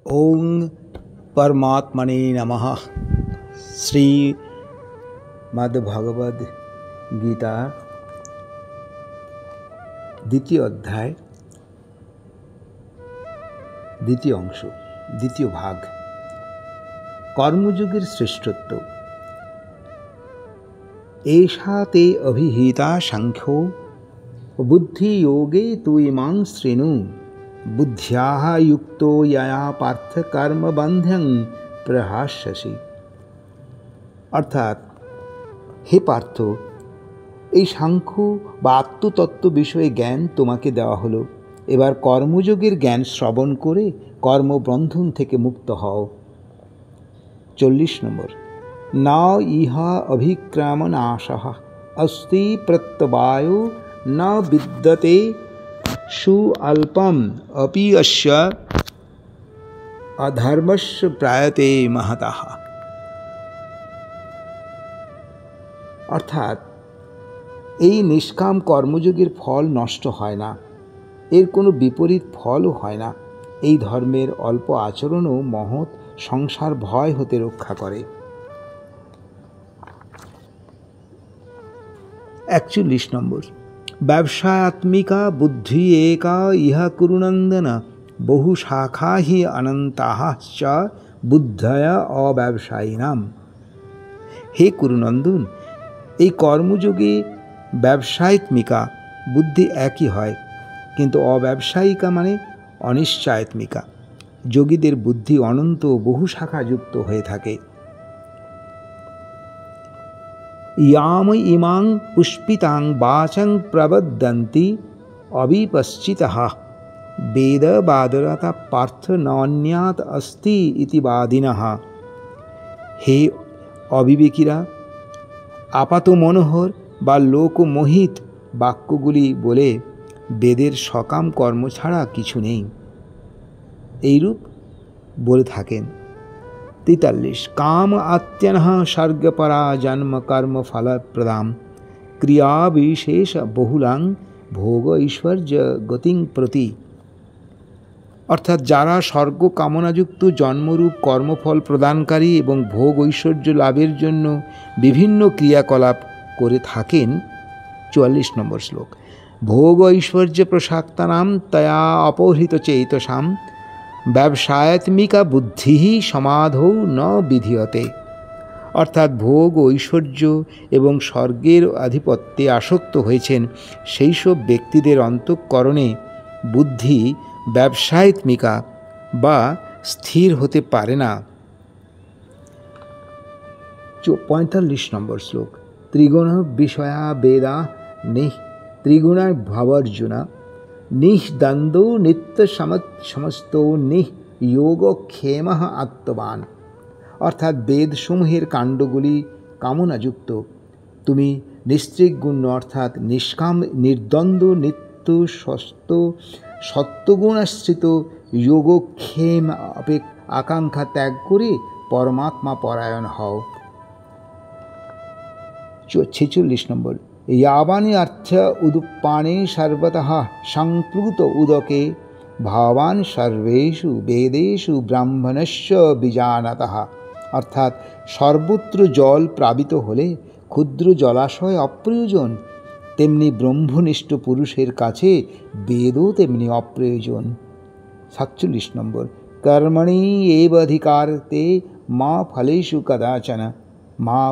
ওং পরমাত্মনে নমঃ। শ্রীমদ্ভগবদ গীতা দ্বিতীয় অধ্যায়, দ্বিতীয় অংশ, দ্বিতীয় ভাগ, কর্মযোগের শ্রেষ্ঠত্ব। এষা তে অভিহিতা সাংখ্যো বুদ্ধিযোগে তু ইমাং শৃণু বুদ্ধ্যাহ যুক্তো यया পার্থ কর্মবন্ধং প্রহাস্যসি। অর্থাৎ, হে পার্থ, এই সাংখ্য বা আত্মতত্ত্ব বিষয়ে জ্ঞান তোমাকে দেওয়া হলো। এবার কর্মযোগের জ্ঞান শ্রবণ করে কর্মবন্ধন থেকে মুক্ত হও। 40 নম্বর, না ইহা অভিক্রমনাশঃ অস্তি প্রত্যবায়ো ন বিদ্যতে সুঅল্পম অপি অস্য অধর্মস্য প্রায়তে মহতঃ। অর্থাৎ, এই নিষ্কাম কর্মযোগের ফল নষ্ট হয় না, এর কোনো বিপরীত ফলও হয় না। এই ধর্মের অল্প আচরণও মহৎ সংসার ভয় হতে রক্ষা করে। 41 নম্বর, ব্যবসায়াত্মিকা বুদ্ধি একা ইহা কুরুনন্দন বহু শাখা হি অনন্তাঃ চ বুদ্ধয়া অব্যবসায়িনাম। হে কুরুনন্দন, এই কর্মযোগে ব্যবসায়াত্মিকা বুদ্ধি একই হয়, কিন্তু অব্যবসায়িকা মানে অনিশ্চয়াত্মিকা। যোগীদের বুদ্ধি অনন্ত বহু শাখাযুক্ত হয়ে থাকে। ইয়াম ইমাং পুষ্পিতাং বাচং প্রবদন্তি অবিপশ্চিতঃ বেদ বাদরতা পার্থ নন্যাত অস্তি ইতি বাদিনঃ। হে অবিবেকীরা, আপাত মনোহর বা লোকমোহিত বাক্যগুলি বলে বেদের সকাম কর্ম ছাড়া কিছু নেই, এইরূপ বলে থাকেন। 43, কাম আত্যনঃ স্বর্গপরা জন্ম কর্ম ফলপ্রদাম ক্রিয়া বিশেষ বহুলাং ভোগ ঐশ্বর্য গতিং প্রতি। অর্থাৎ, যারা স্বর্গ কামনাযুক্ত জন্মরূপ কর্মফল প্রদানকারী এবং ভোগ ঐশ্বর্য লাভের জন্য বিভিন্ন ক্রিয়াকলাপ করে থাকেন। 44 নম্বর শ্লোক, ভোগ ঐশ্বর্য প্রসাক্তানাম তয়া অপহৃত চেতসাম ব্যবসায়াত্মিকা বুদ্ধি সমাধৌ ন বিধীয়তে। অর্থাৎ, ভোগ ঐশ্বর্য এবং স্বর্গের আধিপত্যে আসক্ত হয়েছেন সেই সব ব্যক্তিদের অন্তঃকরণে বুদ্ধি ব্যবসায়াত্মিকা বা স্থির হতে পারে না। 45 নম্বর শ্লোক, ত্রিগুণ বিষয়া বেদা নিঃ ত্রিগুণা ভবর্জুনা নিঃদ্বন্দ্ব নিত্য সমস্ত নিঃ যোগক্ষেম আত্মবান। অর্থাৎ, বেদসমূহের কাণ্ডগুলি কামনাযুক্ত, তুমি নিস্ত্রিগুণ অর্থাৎ নিষ্কাম, নির্দ্বন্দ্ব, নিত্য সত্যগুণাশ্রিত যোগক্ষেম আকাঙ্ক্ষা ত্যাগ করে পরমাত্মা পরায়ণ হও। 46 নম্বর, यावानि अर्थ उदुप्पाने सर्वतः संप्लुत उदके भावान सर्वेषु वेदेषु ब्राह्मणस्य बीजानतः। অর্থাৎ, সর্বত্র জল প্লাবিত হলে ক্ষুদ্র জলাশয় অপ্রয়োজন, তেমনি ব্রহ্মনিষ্ঠ পুরুষের কাছে বেদও তেমনি অপ্রয়োজন। 47 নম্বর, কর্মণি এব অধিকারতে মা ফলেষু কদাচন মা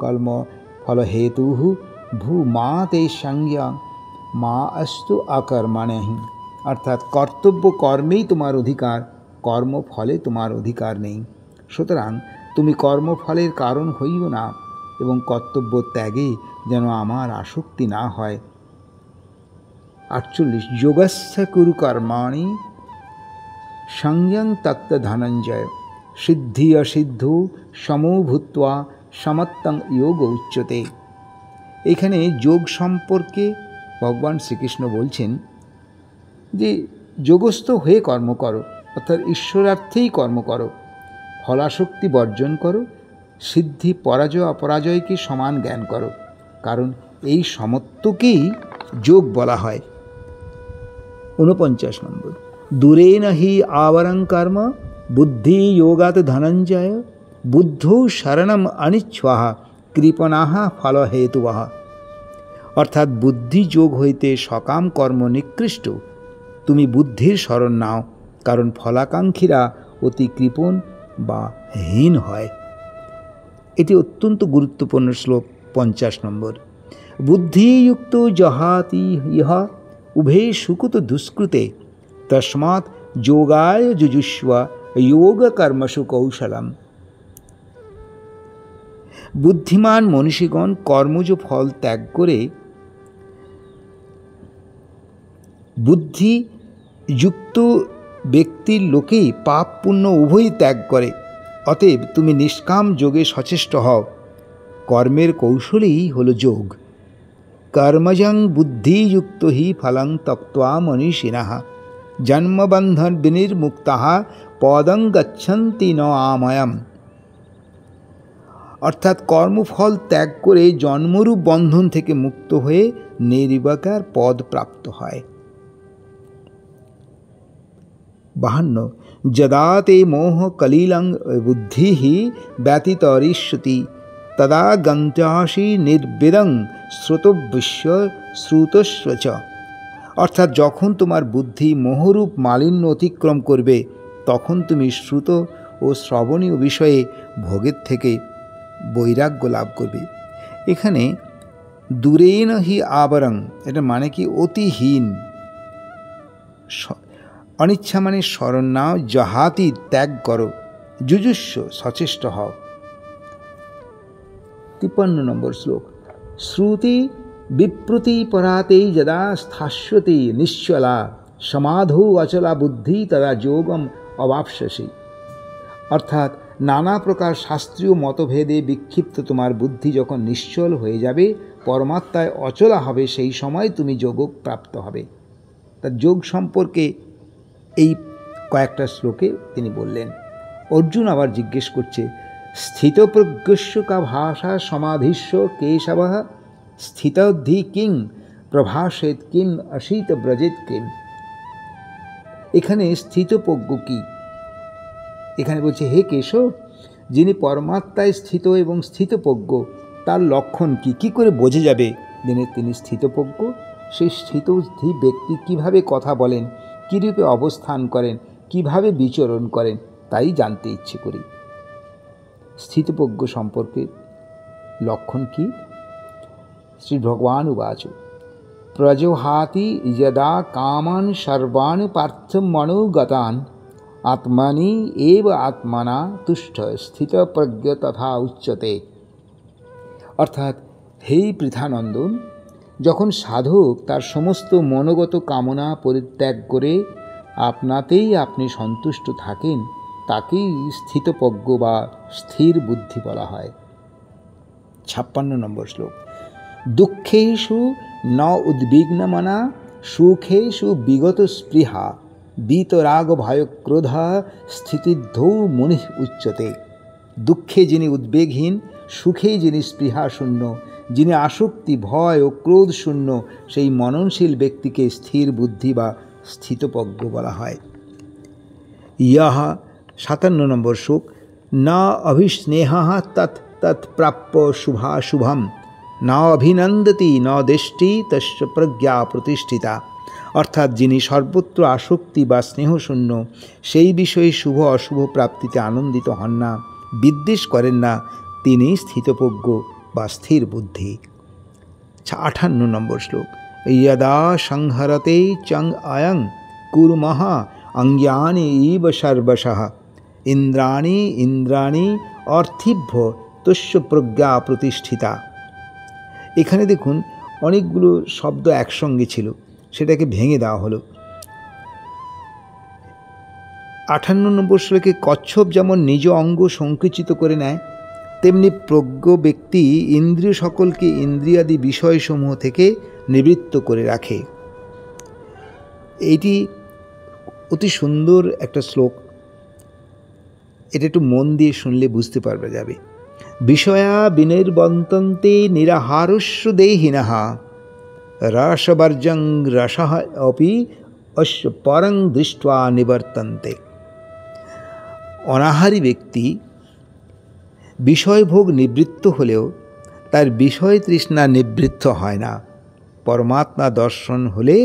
কর্ম ফলহেতুঃ ভূ মা তে সংজ্ঞা মা অস্তু অকর্মণঃ। অর্থাৎ, কর্তব্য কর্মেই তোমার অধিকার, কর্মফলে তোমার অধিকার নেই। সুতরাং তুমি কর্মফলের কারণ হইও না এবং কর্তব্য ত্যাগে যেন আমার আসক্তি না হয়। 48, যোগস্য কুরু কর্মাণি সংযং তত্ত্ব ধনঞ্জয় সিদ্ধি অসিদ্ধ সমো ভূত্বা সমত্তং যোগ উচ্যতে। এখানে যোগ সম্পর্কে ভগবান শ্রীকৃষ্ণ বলছেন যে যোগস্থ হয়ে কর্ম করো, অর্থাৎ ঈশ্বরার্থেই কর্ম করো, ফলাসক্তি বর্জন করো, সিদ্ধি পরাজয় অপরাজয়কে সমান জ্ঞান করো, কারণ এই সমত্বকেই যোগ বলা হয়। 49 নম্বর, দূরে নহি আবরং কর্ম বুদ্ধি যোগাৎ ধনঞ্জয় বুদ্ধৌ শরণম অনিচ্ছ্বাহা কৃপণাঃ ফলহেতুবঃ। অর্থাৎ বুদ্ধি যোগ হইতে সকাম কর্ম নিকৃষ্ট। তুমি বুদ্ধির শরণ নাও, কারণ ফলাকাঙ্ক্ষীরা অতি কৃপণ বা হীন হয়। এটি অত্যন্ত গুরুত্বপূর্ণ শ্লোক 50 নম্বর। বুদ্ধিযুক্ত জহাতি ইহ উভে সুকৃত দুষ্কৃতে তস্মাৎ যোগায় যুজুষ্ব যোগ কর্মসু কৌশলম। বুদ্ধিমান মনীষীগণ কর্মজ ফল ত্যাগ করে বুদ্ধিযুক্ত ব্যক্তির লোকেই পাপ পুণ্য উভয়ই ত্যাগ করে। অতএব তুমি নিষ্কাম যোগে সচেষ্ট হও। কর্মের কৌশলই হল যোগ। কর্মজং বুদ্ধিযুক্ত হি ফলং ত্যক্ত্বা মনীষিণঃ জন্মবন্ধন বিনির্মুক্তাঃ পদং গচ্ছন্তি ন আমায়ম। অর্থাৎ কর্মফল ত্যাগ করে জন্মরূপ বন্ধন থেকে মুক্ত হয়ে নির্বিকার পদ প্রাপ্ত হয়। 52 যদা তে মোহ কলিলং বুদ্ধিঃ ব্যতিতরিষ্যতি তদা গন্ত্যাসি নির্বিদং শ্রুতবিশ্ব শ্রুতস্ব চ। অর্থাৎ যখন তোমার বুদ্ধি মোহরূপ মালিন্য অতিক্রম করবে, তখন তুমি শ্রুত ও শ্রবণীয় বিষয়ে ভোগের থেকে বৈরাগ্য লাভ করবে। এখানে দূরেন হি আবরং, এটা মানে কি অতিহীন। অনিচ্ছা মানে শরণ নাও, জহাতি ত্যাগ করো, যুজুষ্ব সচেষ্ট হও। 53 নম্বর শ্লোক। শ্রুতি বিপ্রতি পরাতে যদা স্থাস্যতে নিশ্চলা সমাধৌ অচলা বুদ্ধি তদা যোগম অবাপ্স্যসি। অর্থাৎ নানা প্রকার শাস্ত্রীয় মতভেদে বিক্ষিপ্ত তোমার বুদ্ধি যখন নিশ্চল হয়ে যাবে, পরমাত্মায় অচলা হবে, সেই সময় তুমি যোগ প্রাপ্ত হবে। তার যোগ সম্পর্কে এই কয়েকটা শ্লোকে তিনি বললেন। অর্জুন আবার জিজ্ঞেস করছে, স্থিতপ্রজ্ঞস্য কা ভাষা সমাধিস্য কেশব স্থিতধি কিং প্রভাসেত কিং অসিত ব্রজেত কিং। এখানে স্থিতপ্রজ্ঞ কি? এখানে বলছে, হে কেশব, যিনি পরমাত্মায় স্থিত এবং স্থিতপ্রজ্ঞ, তার লক্ষণ কি? কি করে বোঝা যাবে তিনি স্থিতপ্রজ্ঞ? সেই স্থিতধি ব্যক্তি কিভাবে কথা বলেন, কীরূপে অবস্থান করেন, কিভাবে বিচরণ করেন, তাই জানতে ইচ্ছে করি। স্থিতপ্রজ্ঞ সম্পর্কে লক্ষণ কি? শ্রী ভগবান উবাচ প্রজহাতি যদা কামান সর্বান পার্থমনোগতান আত্মনি এব আত্মনা তুষ্ট স্থিতপ্রজ্ঞ তথা উচ্যতে। অর্থাৎ হে পৃথানন্দন, যখন সাধক তার সমস্ত মনোগত কামনা পরিত্যাগ করে আপনাতেই আপনি সন্তুষ্ট থাকেন, তাকেই স্থিতপ্রজ্ঞ বা স্থির বুদ্ধি বলা হয়। 56 নম্বর শ্লোক। দুঃখেষু ন উদ্বিগ্নমনা সুখেষু বিগত স্পৃহা বীতরাগ ভয় ক্রোধ স্থিতিদ্ধৌ মুনি উচ্যতে। দুঃখে যিনি উদ্বেগহীন, সুখে যিনি স্পৃহা শূন্য, যিনি আসক্তি ভয় ও ক্রোধ শূন্য, সেই মননশীল ব্যক্তিকে স্থির বুদ্ধি বা স্থিতপ্রজ্ঞ বলা হয়। ইহা 57 নম্বর শ্লোক। না অভিস্নেহ তৎ তৎপ্রাপ্য শুভাশুভম না অভিনন্দতি ন দেষ্টি তস্য প্রজ্ঞা প্রতিষ্ঠিতা। অর্থাৎ যিনি সর্বত্র আসক্তি বা স্নেহশূন্য, সেই বিষয়ে শুভ অশুভ প্রাপ্তিতে আনন্দিত হন না, বিদ্বেষ করেন না, তিনি স্থিতপ্রজ্ঞ বা স্থির বুদ্ধি। 58 নম্বর শ্লোক। যদা সংহরতে চং অয়ং কুর্মঃ অঙ্গ্যানি ইব সর্বশঃ ইন্দ্রাণি ইন্দ্রাণি অর্থিভ্য তস্য প্রজ্ঞা প্রতিষ্ঠিতা। এখানে দেখুন অনেকগুলো শব্দ একসঙ্গে ছিল, সেটাকে ভেঙে দেওয়া হলো। 58 নম্বর শ্লোকে কচ্ছপ যেমন নিজ অঙ্গ সংকুচিত করে নেয়, তেমনি প্রজ্ঞ ব্যক্তি ইন্দ্রিয় সকলকে ইন্দ্রিয়াদি বিষয়সমূহ থেকে নিবৃত্ত করে রাখে। এইটি অতি সুন্দর একটা শ্লোক, এটা একটু মন দিয়ে শুনলে বুঝতে পারবে যাবে। বিষয়া বিনির্বন্তন্তে নিরাহারস্য দেহিনঃ রসবর্জং রসঃ অপি অস্য পরং দৃष्ट्वा নিবর্তন্তে। অনাহারী ব্যক্তি বিষয়ভোগ নিবৃত্ত হলেও তার বিষয় তৃষ্ণা নিবৃত্ত হয় না। পরমাত্মা দর্শন হলে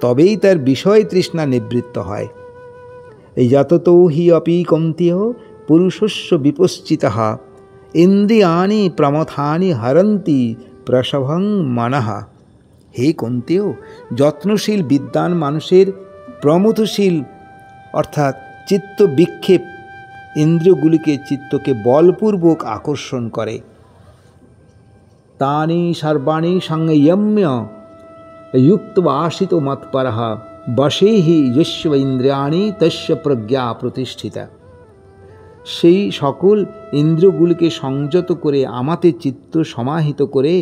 তবেই তার বিষয় তৃষ্ণা নিবৃত্ত হয়। এই যততো হি অপি কন্তেয় পুরুষস্য বিপশ্চিতঃ ইন্দ্রিয়াণি প্রমথানি হরন্তি প্রসভং মনঃ। হে কন্তেয়, যত্নশীল বিদ্বান মানুষের প্রমথশীল অর্থাৎ চিত্ত বিক্ষেপ ইন্দ্রিয়গুলিকে চিত্তকে বলপূর্বক আকর্ষণ করে। তানি সর্বাণি সংযম্য যুক্তবাসিতো মৎপরঃ বশেহি যস্য ইন্দ্রিয়াণি তস্য প্রজ্ঞা প্রতিষ্ঠিতা। সেই সকল ইন্দ্রিয়গুলিকে সংযত করে আমাতে চিত্ত সমাহিত করে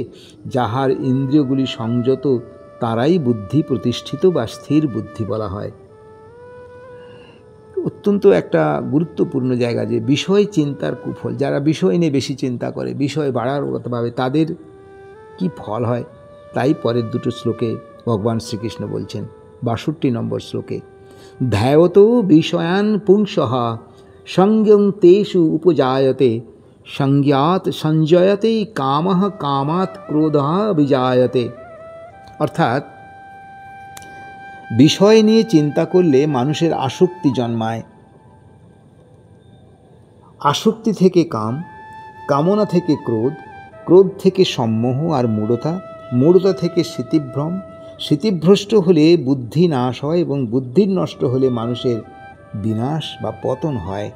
যাহার ইন্দ্রিয়গুলি সংযত তারাই বুদ্ধি প্রতিষ্ঠিত বা স্থির বুদ্ধি বলা হয়। অত্যন্ত একটা গুরুত্বপূর্ণ জায়গা যে বিষয় চিন্তার কুফল, যারা বিষয় নিয়ে বেশি চিন্তা করে, বিষয় বাড়ারভাবে তাদের কি ফল হয়, তাই পরের দুটো শ্লোকে ভগবান শ্রীকৃষ্ণ বলছেন। 62 নম্বর শ্লোকে, ধ্যায়ত বিষয়ান পুংসঃ সংজ্ঞং তেষু উপজায়তে সংজ্ঞাত সঞ্জয়তে কামঃ কামাৎ ক্রোধঃ বিজায়তে। অর্থাৎ বিষয় নিয়ে চিন্তা করলে মানুষের আসক্তি জন্মায়। আসক্তি থেকে কাম, কামনা থেকে ক্রোধ, ক্রোধ থেকে সম্মোহ আর মূঢ়তা, মূঢ়তা থেকে স্মৃতিভ্রম, স্মৃতিভ্রষ্ট হলে বুদ্ধি নাশ হয় এবং বুদ্ধির নষ্ট হলে মানুষের বিনাশ বা পতন হয়।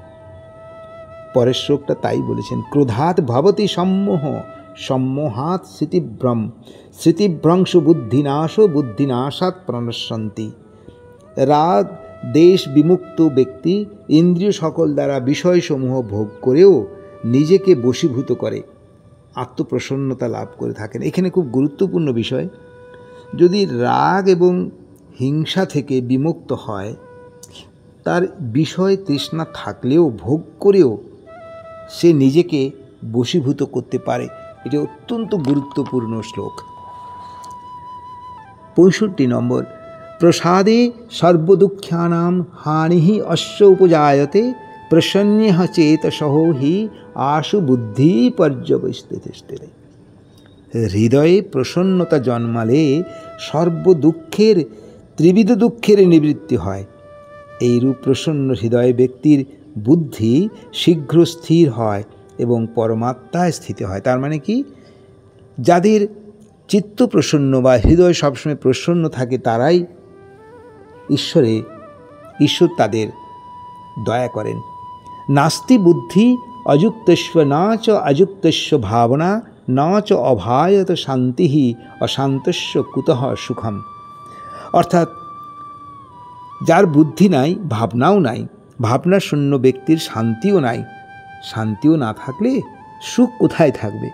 পরের শ্লোকটা তাই বলেছেন, ক্রোধাৎ ভবতি সম্মোহ সম্মোহাৎ স্মৃতিভ্রম স্মৃতিভ্রংশ বুদ্ধিনাশ বুদ্ধিনাশাৎ প্রণশ্যন্তি। রাগ দেশ বিমুক্ত ব্যক্তি ইন্দ্রিয় সকল দ্বারা বিষয়সমূহ ভোগ করেও নিজেকে বশীভূত করে আত্মপ্রসন্নতা লাভ করে থাকেন। এখানে খুব গুরুত্বপূর্ণ বিষয়, যদি রাগ এবং হিংসা থেকে বিমুক্ত হয়, তার বিষয় তৃষ্ণা থাকলেও ভোগ করেও সে নিজেকে বশীভূত করতে পারে। এটি অত্যন্ত গুরুত্বপূর্ণ শ্লোক। 65 নম্বর, প্রসাদে সর্বদুঃখ্যানাম হানিঃ অস্য উপজায়তে প্রসন্ন্যঃ চেতসঃ হি আশু বুদ্ধি পর্যবস্থিতিষ্ঠতে। হৃদয়ে প্রসন্নতা জন্মালে সর্বদুঃখের ত্রিবিধ দুঃখের নিবৃত্তি হয়। এইরূপ প্রসন্ন হৃদয় ব্যক্তির বুদ্ধি শীঘ্র স্থির হয় এবং পরমাত্মায় স্থিত হয়। তার মানে কি, যাদের চিত্ত প্রসন্ন বা হৃদয় সবসময় প্রসন্ন থাকে তারাই ঈশ্বর তাদের দয়া করেন। নাস্তি বুদ্ধি অযুক্তস্য না চ অযুক্তস্য ভাবনা না চ অভায়ত শান্তি অশান্তস্য কুতঃ সুখম। অর্থাৎ যার বুদ্ধি নাই, ভাবনাও নাই, ভাবনা শূন্য ব্যক্তির শান্তিও নাই, শান্তিও না থাকলে সুখ কোথায় থাকবে।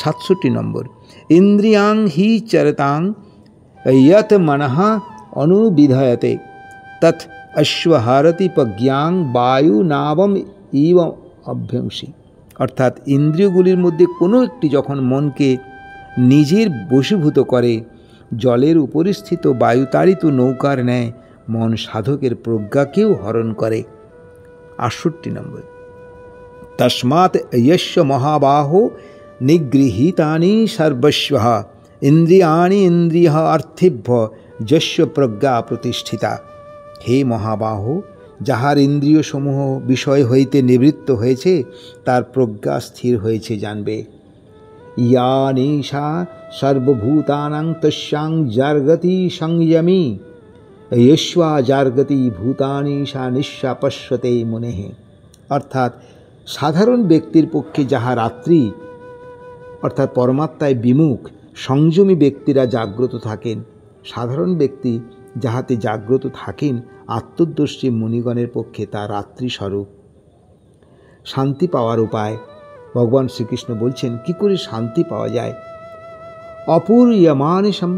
67 নম্বর, ইন্দ্রিয়াং হি চরতাং ইয়ত মনঃ অনুবিধয়তে তৎ অশ্বহারতি প্রজ্ঞাং বায়ু নাবম ইব অভ্যংসী। অর্থাৎ ইন্দ্রিয়গুলির মধ্যে কোনো একটি যখন মনকে নিজের বশীভূত করে, জলের উপরিস্থিত বায়ুতাড়িত নৌকার ন্যায় মন সাধকের প্রজ্ঞাকেও হরণ করে। 68 নম্বর, তস্মাৎ যস্য মহাবাহো নিগৃহীতানি সর্বস্বঃ ইন্দ্রিয়াণি ইন্দ্রিয়ঃ অর্থেভ্যঃ যস্য প্রজ্ঞা প্রতিষ্ঠিতা। হে মহাবাহু, যাহার ইন্দ্রিয় সমূহ বিষয় হইতে নিবৃত্ত হয়েছে তার প্রজ্ঞা স্থির হয়েছে জানবে। ইয়া নিশা সর্বভূতানাং তস্যাং জার্গতি সংযমী যস্বা জার্গতি ভূতানি সা নিঃসা পশ্যতে মুনেঃ। অর্থাৎ সাধারণ ব্যক্তির পক্ষে যাহা রাত্রি অর্থাৎ পরমাত্মায় বিমুখ সংযমী ব্যক্তিরা জাগ্রত থাকেন। সাধারণ ব্যক্তি যাহাতে জাগ্রত থাকেন আত্মদর্শী মুনিগণের পক্ষে তা রাত্রি স্বরূপ। শান্তি পাওয়ার উপায় ভগবান শ্রীকৃষ্ণ বলছেন কি করে শান্তি পাওয়া যায়। অপূর্যমানিশম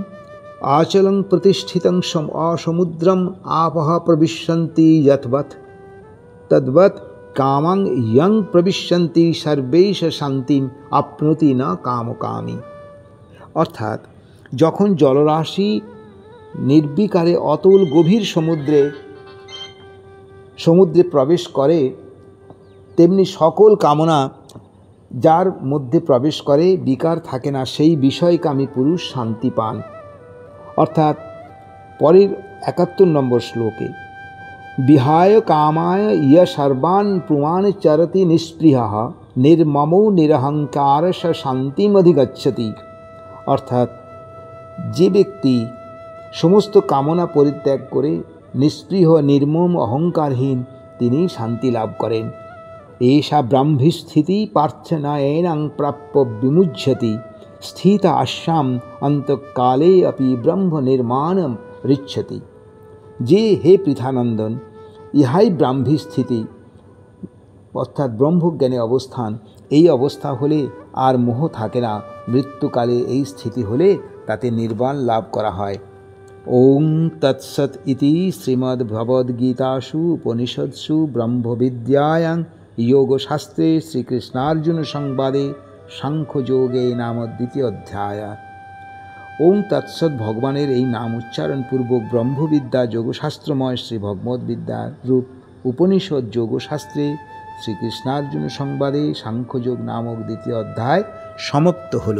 আচলং প্রতিষ্ঠিতং অসমুদ্রম আপঃ প্রবিশ্যন্তি যথবৎ তদ্বৎ কামাং ইয়ং প্রবিশ্যন্তি সর্বেশ শান্তিম আপনোতি না কামকামী। অর্থাৎ যখন জলরাশি নির্বিকারে অতল গভীর সমুদ্রে প্রবেশ করে তেমনি সকল কামনা যার মধ্যে প্রবেশ করে, বিকার থাকে না, সেই বিষয়কামী পুরুষ শান্তি পান। অর্থাৎ পরের ৭১ নম্বর শ্লোকে বিহায় কামায় ইয় সর্বান পুমান চরতি নিস্পৃহঃ নির্মমো নিরহংকার স শান্তিমধিগচ্ছতি। অর্থাৎ যে ব্যক্তি সমস্ত কামনা পরিত্যাগ করে নিস্পৃহ নির্মম অহংকারহীন, তিনি শান্তি লাভ করেন। এষা ব্রাহ্মী স্থিতি পার্থনায়েনাং প্রাপ্য বিমুহ্যতি স্থিত আশ্যাম অন্তকালে অপি ব্রহ্ম নির্মাণম ঋচ্ছতি। যে হে পৃথানন্দন, ইহাই ব্রাহ্মী স্থিতি, অর্থাৎ ব্রহ্মজ্ঞানে অবস্থান। এই অবস্থা হলে আর মোহ থাকে না। মৃত্যুকালে এই স্থিতি হলে তাতে নির্বাণ লাভ করা হয়। ওং তৎসৎ ইতি শ্রীমদ্ভগবদ্গীতাসু উপনিষৎসু ব্রহ্মবিদ্যায়াং যোগশাস্ত্রে শ্রীকৃষ্ণার্জুন সংবাদে সাংখ্যযোগে নাম ২য় অধ্যায়। ওং তৎসৎ ভগবানের এই নাম উচ্চারণপূর্বক ব্রহ্মবিদ্যা যোগশাস্ত্রময় শ্রী ভগবদ্বিদ্যার রূপ উপনিষদ যোগশাস্ত্রে শ্রীকৃষ্ণার্জুন সংবাদে সাংখ্যযোগ নামক ২য় অধ্যায় সমাপ্ত হল।